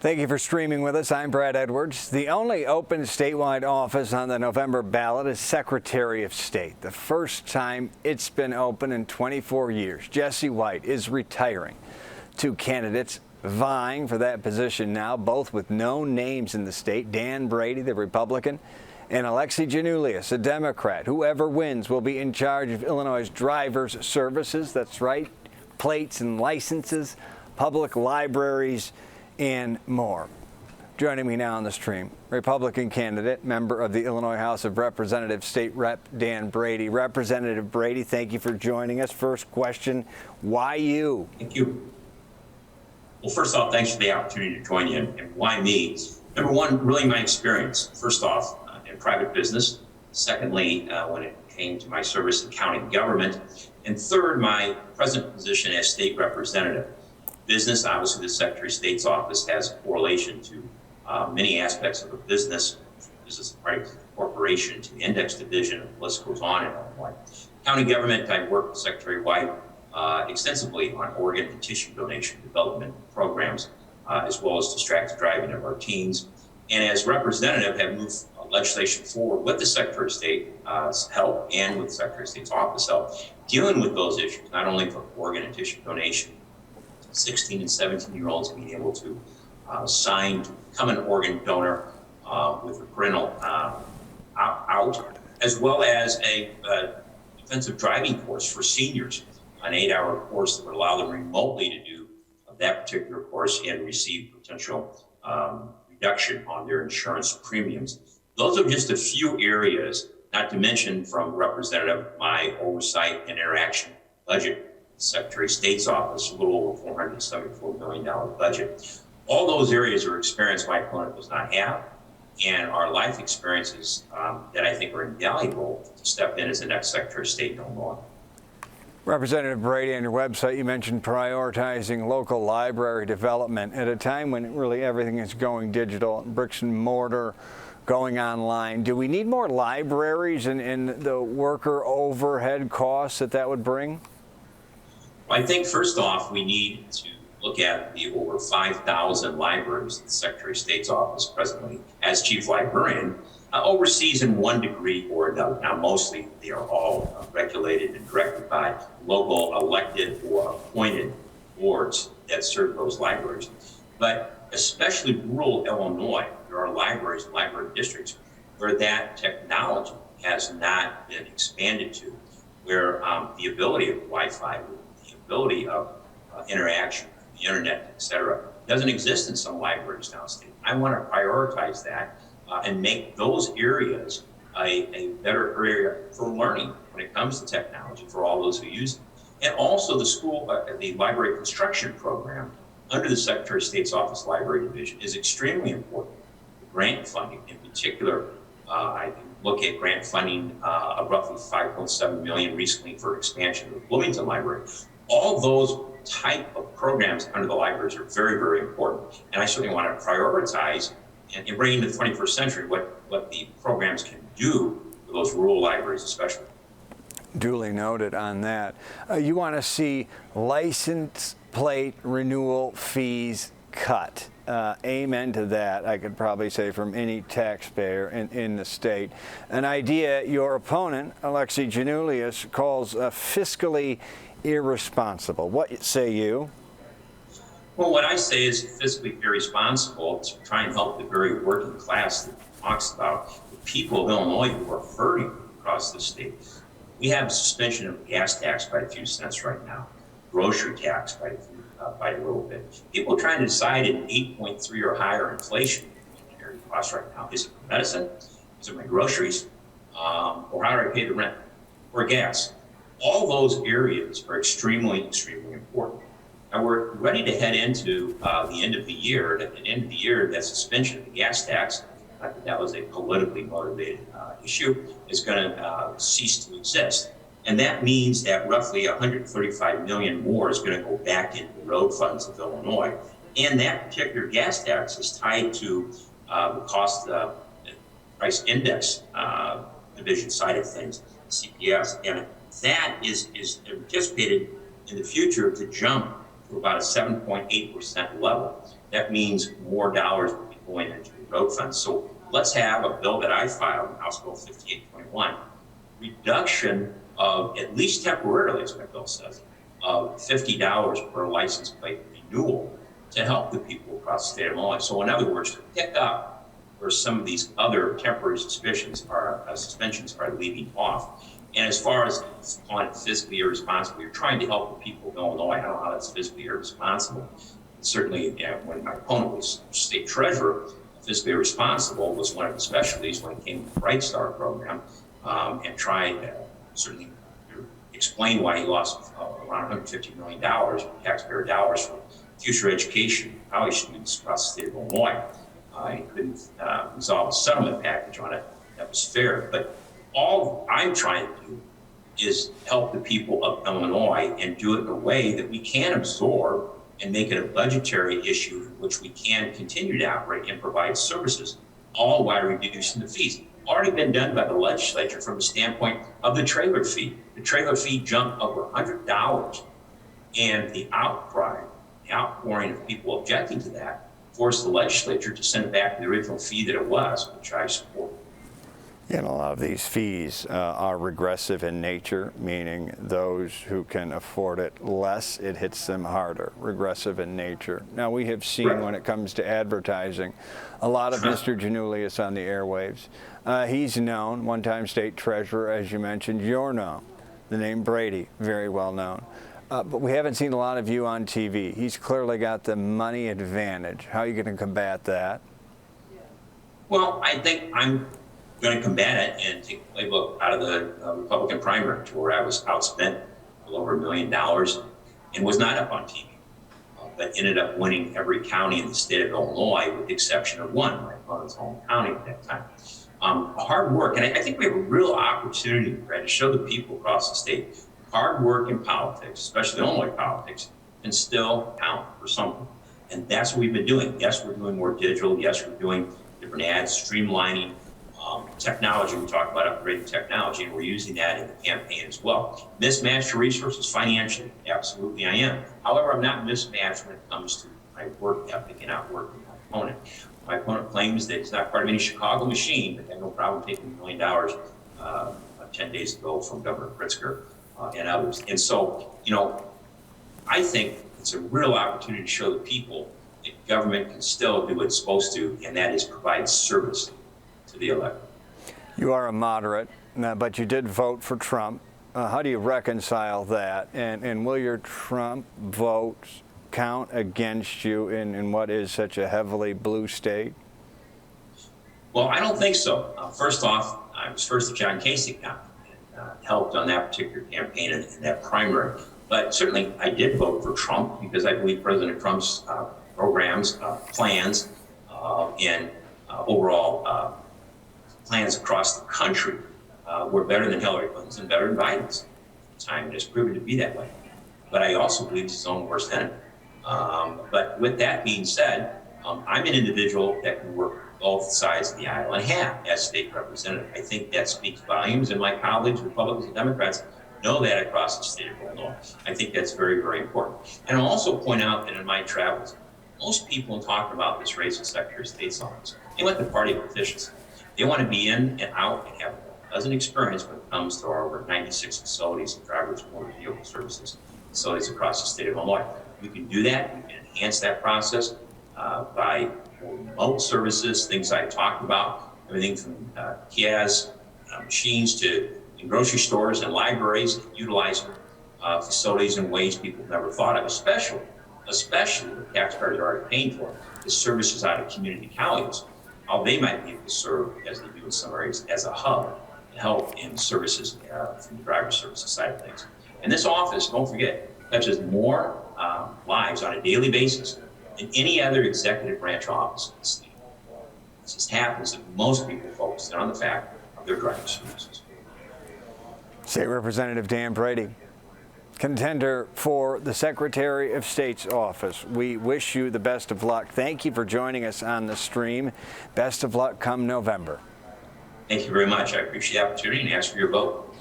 Thank you for streaming with us. I'm Brad Edwards. The only open statewide office on the November ballot is Secretary of State. The first time it's been open in 24 years. Jesse White is retiring. Two candidates vying for that position now, both with no names in the state. Dan Brady, the Republican, and Alexi Giannoulias, a Democrat. Whoever wins will be in charge of Illinois' driver's services. That's right, plates and licenses, public libraries, and more. Joining me now on the stream, Republican candidate, member of the Illinois House of Representatives, State Rep Dan Brady. Representative Brady, thank you for joining us. First question, why you? Thank you. Well, first off, thanks for the opportunity to join you. And why me? Number one, really my experience. First off, in private business. Secondly, when it came to my service in county government. And third, my present position as state representative. Business, obviously the Secretary of State's office has a correlation to many aspects of a business right, corporation to the index division, and the list goes on and on. County government, I worked with Secretary White extensively on organ and tissue donation development programs, as well as distracted driving of our teens. And as representative, have moved legislation forward with the Secretary of State's help and with the Secretary of State's office help, dealing with those issues, not only for organ and tissue donation, 16 and 17-year-olds being able to sign to become an organ donor with a parental out, as well as a defensive driving course for seniors, an 8-hour course that would allow them remotely to do that particular course and receive potential reduction on their insurance premiums. Those are just a few areas, not to mention from Representative, my oversight and interaction budget. Secretary of State's office, a little over $474 million budget. All those areas are experience my opponent does not have, and are life experiences that I think are invaluable to step in as the next Secretary of State in Illinois. Representative Brady, on your website, you mentioned prioritizing local library development at a time when really everything is going digital, bricks and mortar, going online. Do we need more libraries and the worker overhead costs that would bring? I think first off, we need to look at the over 5,000 libraries that the Secretary of State's office presently, as chief librarian, oversees in one degree or another. Now, mostly they are all regulated and directed by local elected or appointed boards that serve those libraries. But especially rural Illinois, there are libraries and library districts where that technology has not been expanded to, where the ability of Wi-Fi, the ability of interaction, the internet, et cetera, doesn't exist in some libraries downstate. I want to prioritize that and make those areas a better area for learning when it comes to technology for all those who use it. And also the library construction program under the Secretary of State's Office Library Division is extremely important. Grant funding in particular, I can look at grant funding of roughly $5.7 million recently for expansion of the Bloomington Library. All those type of programs under the libraries are very, very important. And I certainly want to prioritize and bring into the 21st century what the programs can do for those rural libraries especially. Duly noted on that. You want to see license plate renewal fees cut. Amen to that, I could probably say, from any taxpayer in the state. An idea your opponent, Alexi Giannoulias, calls fiscally irresponsible. What say you? Well, what I say is fiscally irresponsible to try and help the very working class that talks about the people of Illinois who are hurting across the state. We have suspension of gas tax by a few cents right now, grocery tax by a little bit. People are trying to decide at 8.3 or higher inflation costs right now. Is it medicine? Is it my groceries? Or how do I pay the rent? Or gas? All those areas are extremely, extremely important. And we're ready to head into the end of the year. At the end of the year, that suspension of the gas tax, that was a politically motivated issue, is going to cease to exist. And that means that roughly $135 million more is going to go back into the road funds of Illinois. And that particular gas tax is tied to the cost price index division side of things, CPS. And that is anticipated in the future to jump to about a 7.8% level. That means more dollars will be going into the road fund. So let's have a bill that I filed, House Bill 5821, reduction of, at least temporarily, as my bill says, of $50 per license plate renewal to help the people across the state of Illinois. So in other words, to pick up where some of these other temporary suspensions are leaving off. And as far as calling it fiscally irresponsible, you're trying to help the people of Illinois. I don't know how that's fiscally irresponsible. Certainly, when my opponent was state treasurer, fiscally irresponsible was one of his specialties when it came to the Bright Star program, and tried certainly to explain why he lost around $150 million taxpayer dollars for future education of college students across the state of Illinois. He couldn't resolve a settlement package on it that was fair. But all I'm trying to do is help the people of Illinois and do it in a way that we can absorb and make it a budgetary issue in which we can continue to operate and provide services, all while reducing the fees. Already been done by the legislature from the standpoint of the trailer fee. The trailer fee jumped over $100, and the outpouring of people objecting to that forced the legislature to send it back to the original fee that it was, which I support. And a lot of these fees are regressive in nature, meaning those who can afford it less, it hits them harder. Regressive in nature. Now, we have seen when it comes to advertising, a lot of Mr. Giannoulias on the airwaves. He's known, one-time state treasurer, as you mentioned. You're known. The name Brady, very well known. But we haven't seen a lot of you on TV. He's clearly got the money advantage. How are you going to combat that? Well, I think I'm going to combat it and take the playbook out of the Republican primary, to where I was outspent a little over $1 million and was not up on TV, but ended up winning every county in the state of Illinois with the exception of one, my opponent's home county at that time. Hard work, and I think we have a real opportunity, Brad, to show the people across the state hard work in politics, especially Illinois politics, can still count for something. And that's what we've been doing. Yes, we're doing more digital. Yes, we're doing different ads, streamlining technology. We talk about upgrading technology, and we're using that in the campaign as well. Mismatched resources financially, absolutely I am. However, I'm not mismatched when it comes to my work ethic and outworking my opponent. My opponent claims that he's not part of any Chicago machine, but had no problem taking $1 million 10 days ago from Governor Pritzker and others. And so, I think it's a real opportunity to show the people that government can still do what it's supposed to, and that is provide service to the electorate. You are a moderate, but you did vote for Trump. How do you reconcile that? And will your Trump votes count against you in what is such a heavily blue state? Well, I don't think so. First off, I was first at John Kasich now, and helped on that particular campaign and that primary. But certainly I did vote for Trump because I believe President Trump's programs, plans, and overall plans across the country were better than Hillary Clinton's and better than Biden's. Time has proven to be that way. But I also believe he's his own worst enemy. But with that being said, I'm an individual that can work both sides of the aisle and have as state representative. I think that speaks volumes, and my colleagues, Republicans and Democrats, know that across the state of Illinois. I think that's very, very important. And I'll also point out that in my travels, most people talking about this race of Secretary of State's office, they want the party of efficiency. They want to be in and out and have a pleasant experience when it comes to our over 96 facilities and drivers motor vehicle services facilities across the state of Illinois. We can do that. We can enhance that process by remote services, things I talked about, everything from kiosks, machines to in grocery stores and libraries, utilizing facilities in ways people never thought of, especially the taxpayers are already paying for, the services out of community colleges, how they might be able to serve, as they do in some areas, as a hub to help in services from the driver services side of things. And this office, don't forget, touches more lives on a daily basis than any other executive branch office in the state. It just happens that most people focus on the fact of their driver services. State Representative Dan Brady, contender for the Secretary of State's office. We wish you the best of luck. Thank you for joining us on the stream. Best of luck come November. Thank you very much. I appreciate the opportunity and ask for your vote.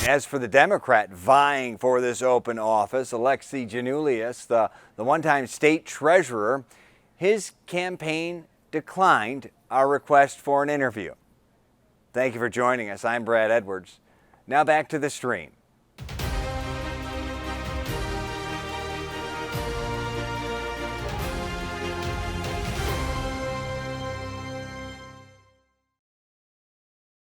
As for the Democrat vying for this open office, Alexi Giannoulias, the one-time state treasurer, his campaign declined our request for an interview. Thank you for joining us. I'm Brad Edwards. Now back to the stream.